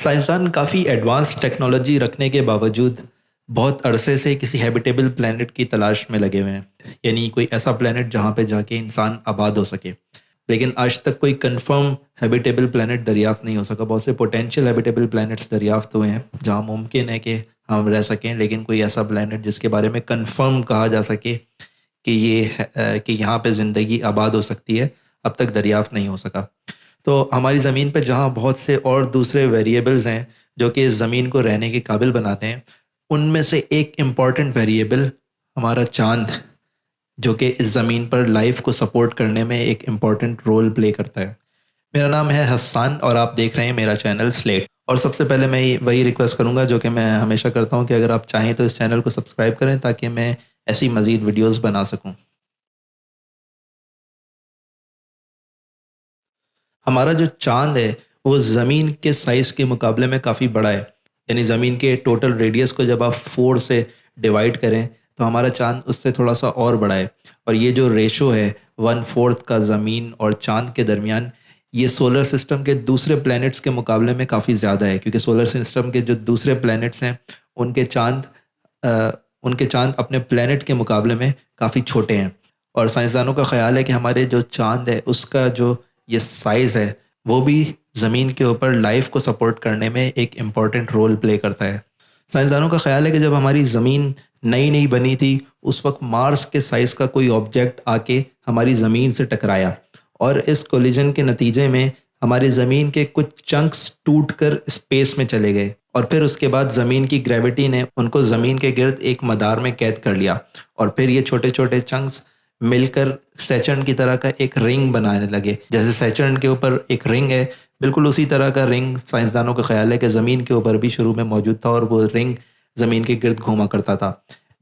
साइंसदान काफ़ी advance technology रखने के बावजूद बहुत अरसे से किसी हैबिटेबल प्लेनेट की तलाश में लगे हुए हैं, यानी कोई ऐसा प्लेनेट जहाँ पे जाके इंसान आबाद हो सके। लेकिन आज तक कोई कंफर्म हैबिटेबल प्लेनेट दरियाफ्त नहीं हो सका। बहुत से पोटेंशियल हैबिटेबल प्लैनेट्स दरियाफ्त हुए हैं जहाँ मुमकिन है कि हम रह सकें, लेकिन कोई ऐसा प्लेनेट जिसके बारे में कंफर्म कहा जा सके कि कि यहाँ पे ज़िंदगी आबाद हो सकती है, अब तक दरियाफ्त नहीं हो सका। तो हमारी ज़मीन पे जहाँ बहुत से और दूसरे वेरिएबल्स हैं जो कि इस ज़मीन को रहने के काबिल बनाते हैं, उनमें से एक इम्पॉर्टेंट वेरिएबल हमारा चाँद, जो कि इस ज़मीन पर लाइफ को सपोर्ट करने में एक इम्पॉर्टेंट रोल प्ले करता है। मेरा नाम है हस्सान और आप देख रहे हैं मेरा चैनल स्लेट। और सबसे पहले मैं वही रिक्वेस्ट करूंगा जो कि मैं हमेशा करता हूं कि अगर आप चाहें तो इस चैनल को सब्सक्राइब करें ताकि मैं ऐसी मज़ीद वीडियोस बना सकूं। हमारा जो चाँद है वो ज़मीन के साइज़ के मुकाबले में काफ़ी बड़ा है। यानी ज़मीन के टोटल रेडियस को जब आप 4 से डिवाइड करें तो हमारा चाँद उससे थोड़ा सा और बड़ा है। और ये जो रेशो है 1/4 का ज़मीन और चाँद के दरमियान, ये सोलर सिस्टम के दूसरे प्लैनेट्स के मुकाबले में काफ़ी ज़्यादा है, क्योंकि सोलर सिस्टम के जो दूसरे प्लैनेट्स हैं उनके चाँद अ, उनके चाँद अपने प्लैनेट के मुकाबले में काफ़ी छोटे हैं। और साइंसदानों का ख्याल है कि हमारे जो चाँद है उसका जो ये साइज़ है वो भी ज़मीन के ऊपर लाइफ को सपोर्ट करने में एक इम्पॉर्टेंट रोल प्ले करता है। साइंसदानों का ख्याल है कि जब हमारी ज़मीन नई नई बनी थी उस वक्त मार्स के साइज़ का कोई ऑब्जेक्ट आके हमारी ज़मीन से टकराया, और इस कोलिजन के नतीजे में हमारी ज़मीन के कुछ चंक्स टूट कर स्पेस में चले गए, और फिर उसके बाद ज़मीन की ग्रेविटी ने उनको ज़मीन के गिर्द एक मदार में कैद कर लिया, और फिर ये छोटे छोटे चंक्स मिलकर सैचर्न की तरह का एक रिंग बनाने लगे। जैसे सैचर्न के ऊपर एक रिंग है, बिल्कुल उसी तरह का रिंग साइंसदानों का ख्याल है कि ज़मीन के ऊपर भी शुरू में मौजूद था, और वो रिंग ज़मीन के गिर्द घूमा करता था।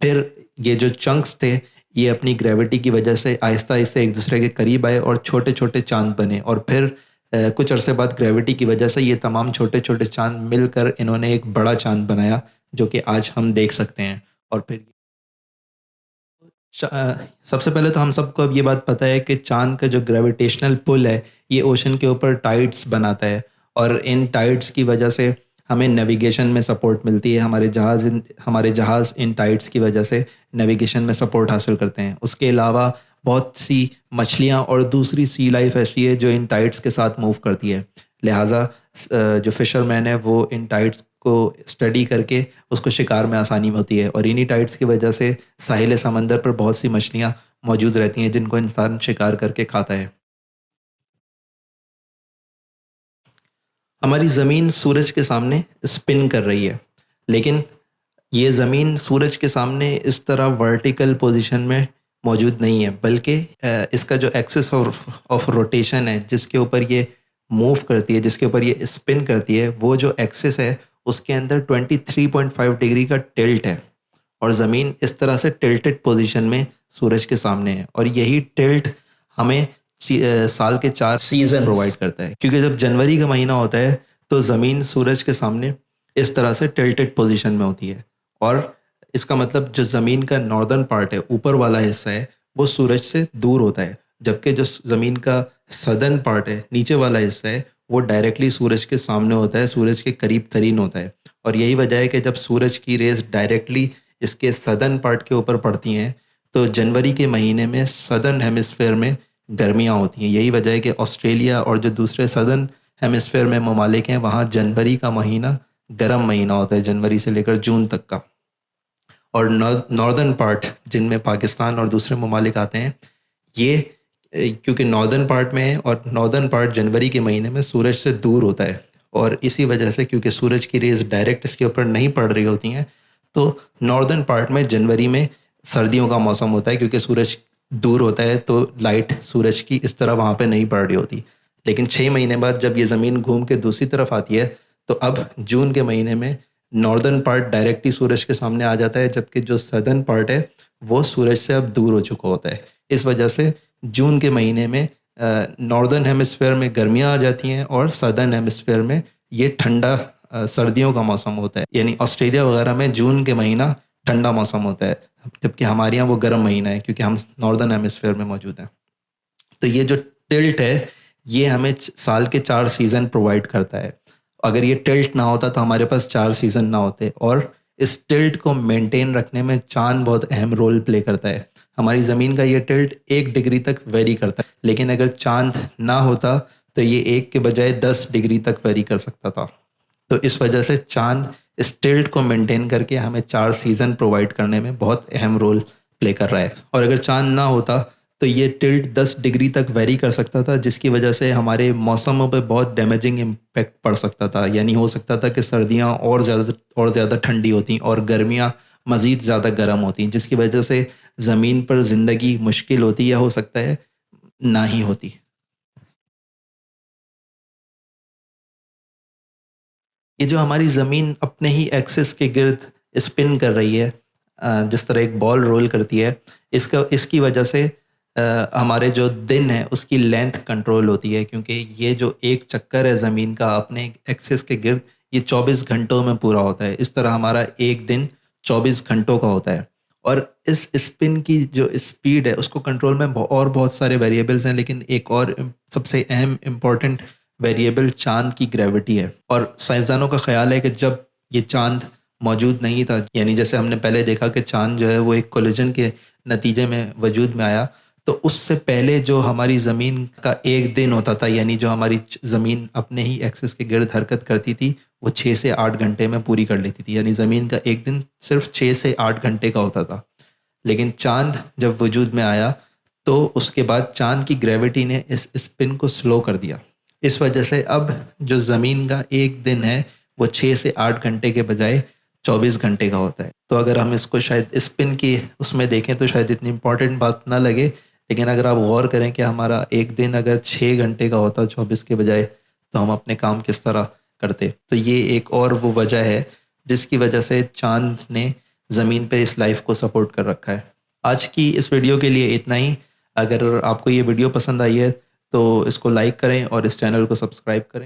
फिर ये जो चंक्स थे ये अपनी ग्रेविटी की वजह से आहिस्ता आहिस्ता एक दूसरे के करीब आए और छोटे छोटे चांद बने, और फिर कुछ अरसे बाद ग्रेविटी की वजह से ये तमाम छोटे छोटे चांद मिलकर इन्होंने एक बड़ा चांद बनाया जो कि आज हम देख सकते हैं। और फिर सबसे पहले तो हम सबको अब ये बात पता है कि चांद का जो ग्रेविटेशनल पुल है ये ओशन के ऊपर टाइड्स बनाता है, और इन टाइड्स की वजह से हमें नेविगेशन में सपोर्ट मिलती है। हमारे जहाज़ इन टाइड्स की वजह से नेविगेशन में सपोर्ट हासिल करते हैं। उसके अलावा बहुत सी मछलियाँ और दूसरी सी लाइफ ऐसी है जो इन टाइड्स के साथ मूव करती है। लिहाजा जो फिशरमैन है वो इन टाइड्स को स्टडी करके उसको शिकार में आसानी होती है, और इन्हीं टाइड्स की वजह से साहिल समंदर पर बहुत सी मछलियाँ मौजूद रहती हैं जिनको इंसान शिकार करके खाता है। हमारी ज़मीन सूरज के सामने स्पिन कर रही है, लेकिन ये ज़मीन सूरज के सामने इस तरह वर्टिकल पोजीशन में मौजूद नहीं है, बल्कि इसका जो एक्सिस ऑफ रोटेशन है जिसके ऊपर ये मूव करती है, जिसके ऊपर ये स्पिन करती है, वो जो एक्सिस है उसके अंदर 23.5 डिग्री का टिल्ट है, और ज़मीन इस तरह से टिल्टेड पोजीशन में सूरज के सामने है। और यही टिल्ट हमें साल के 4 सीजन प्रोवाइड करता है, क्योंकि जब जनवरी का महीना होता है तो ज़मीन सूरज के सामने इस तरह से टिल्टेड पोजीशन में होती है, और इसका मतलब जो ज़मीन का नॉर्दर्न पार्ट है, ऊपर वाला हिस्सा है, वो सूरज से दूर होता है, जबकि जो ज़मीन का सदर्न पार्ट है, नीचे वाला हिस्सा है, वो डायरेक्टली सूरज के सामने होता है, सूरज के करीब तरीन होता है। और यही वजह है कि जब सूरज की रेज डायरेक्टली इसके सदर्न पार्ट के ऊपर पड़ती हैं तो जनवरी के महीने में सदर्न हेमिस्फेयर में गर्मियाँ होती हैं। यही वजह है कि ऑस्ट्रेलिया और जो दूसरे सदर्न हेमिस्फेयर में ममालिक हैं वहाँ जनवरी का महीना गर्म महीना होता है, जनवरी से लेकर जून तक का। और नॉर्दर्न पार्ट जिनमें पाकिस्तान और दूसरे ममालिक आते हैं, ये क्योंकि नॉर्दर्न पार्ट में है और नॉर्दर्न पार्ट जनवरी के महीने में सूरज से दूर होता है, और इसी वजह से क्योंकि सूरज की रेज डायरेक्ट इसके ऊपर नहीं पड़ रही होती हैं तो नॉर्दर्न पार्ट में जनवरी में सर्दियों का मौसम होता है, क्योंकि सूरज दूर होता है तो लाइट सूरज की इस तरह वहाँ पे नहीं पड़ रही होती। लेकिन 6 महीने बाद जब ये ज़मीन घूम के दूसरी तरफ आती है तो अब जून के महीने में नॉर्दर्न पार्ट डायरेक्टली सूरज के सामने आ जाता है, जबकि जो सदर्न पार्ट है वो सूरज से अब दूर हो चुका होता है। इस वजह से जून के महीने में नॉर्दर्न हेमिस्फेयर में गर्मियाँ आ जाती हैं और सदर्न हेमिस्फेयर में ये ठंडा सर्दियों का मौसम होता है। यानी ऑस्ट्रेलिया वगैरह में जून के महीना ठंडा मौसम होता है, जबकि हमारे यहाँ वो गर्म महीना है क्योंकि हम नॉर्दर्न हेमिस्फेयर में मौजूद हैं। तो ये जो टिल्ट है ये हमें साल के 4 सीज़न प्रोवाइड करता है। अगर ये टिल्ट ना होता तो हमारे पास 4 सीज़न ना होते, और इस टिल्ट को मेंटेन रखने में चाँद बहुत अहम रोल प्ले करता है। हमारी ज़मीन का ये टिल्ट 1 डिग्री तक वेरी करता है, लेकिन अगर चाँद ना होता तो ये 1 के बजाय 10 डिग्री तक वेरी कर सकता था। तो इस वजह से चाँद इस टिल्ट को मेंटेन करके हमें 4 सीज़न प्रोवाइड करने में बहुत अहम रोल प्ले कर रहा है। और अगर चाँद ना होता तो ये टिल्ट 10 डिग्री तक वेरी कर सकता था, जिसकी वजह से हमारे मौसमों पे बहुत डैमेजिंग इम्पैक्ट पड़ सकता था। यानी हो सकता था कि सर्दियाँ और ज़्यादा ठंडी होती और गर्मियाँ मज़ीद ज़्यादा गर्म होती, जिसकी वजह से ज़मीन पर ज़िंदगी मुश्किल होती, या हो सकता है ना ही होती। ये जो हमारी ज़मीन अपने ही एक्सिस के गिर्द स्पिन कर रही है, जिस तरह एक बॉल रोल करती है, इसकी वजह से हमारे जो दिन है उसकी लेंथ कंट्रोल होती है, क्योंकि ये जो एक चक्कर है ज़मीन का अपने एक्सिस के गिर्द, ये 24 घंटों में पूरा होता है। इस तरह हमारा एक दिन 24 घंटों का होता है। और इस स्पिन की जो स्पीड है उसको कंट्रोल में और बहुत सारे वेरिएबल्स हैं, लेकिन एक और सबसे अहम इम्पॉर्टेंट वेरिएबल चाँद की ग्रेविटी है। और साइंसदानों का ख़्याल है कि जब ये चाँद मौजूद नहीं था, यानी जैसे हमने पहले देखा कि चाँद जो है वो एक कोलिजन के नतीजे में वजूद में आया, तो उससे पहले जो हमारी ज़मीन का एक दिन होता था, यानी जो हमारी ज़मीन अपने ही एक्सिस के गिर्द हरकत करती थी, वो 6 से 8 घंटे में पूरी कर लेती थी। यानी ज़मीन का एक दिन सिर्फ 6 से 8 घंटे का होता था। लेकिन चाँद जब वजूद में आया तो उसके बाद चाँद की ग्रेविटी ने इस स्पिन को स्लो कर दिया। इस वजह से अब जो ज़मीन का एक दिन है वो 6 से 8 घंटे के बजाय 24 घंटे का होता है। तो अगर हम इसको शायद स्पिन की उसमें देखें तो शायद इतनी इम्पोर्टेंट बात ना लगे, लेकिन अगर आप गौर करें कि हमारा एक दिन अगर 6 घंटे का होता 24 के बजाय, तो हम अपने काम किस तरह करते। तो ये एक और वो वजह है जिसकी वजह से चाँद ने ज़मीन पे इस लाइफ को सपोर्ट कर रखा है। आज की इस वीडियो के लिए इतना ही। अगर आपको ये वीडियो पसंद आई है तो इसको लाइक करें और इस चैनल को सब्सक्राइब करें।